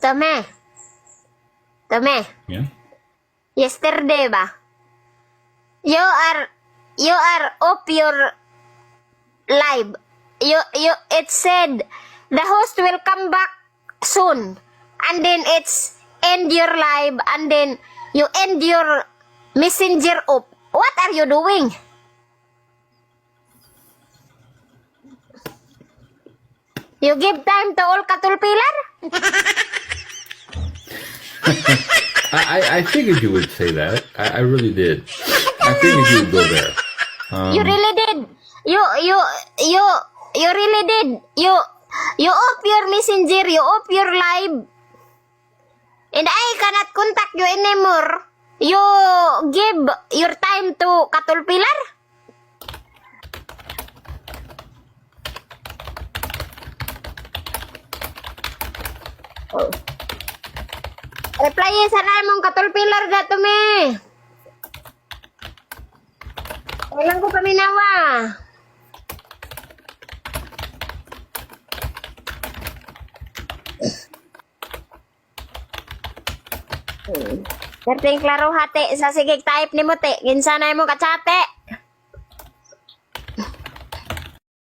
Tome. Tome. Yeah. Yesterday ba? You are off your live. It said the host will come back soon. And then it's end your live and then you end your messenger off. What are you doing? You give time to all katulpilar? I figured you would say that. I really did. I figured you would go there. You really did. You really did. You off your messenger, you off your live. And I cannot contact you anymore. You give your time to katulpilar? Oh. Reply sana mong katulpilar dato me. Walang ko paminawa. Perting klaro hati sa sigig type ni mo te. Ginsanay mo katsate.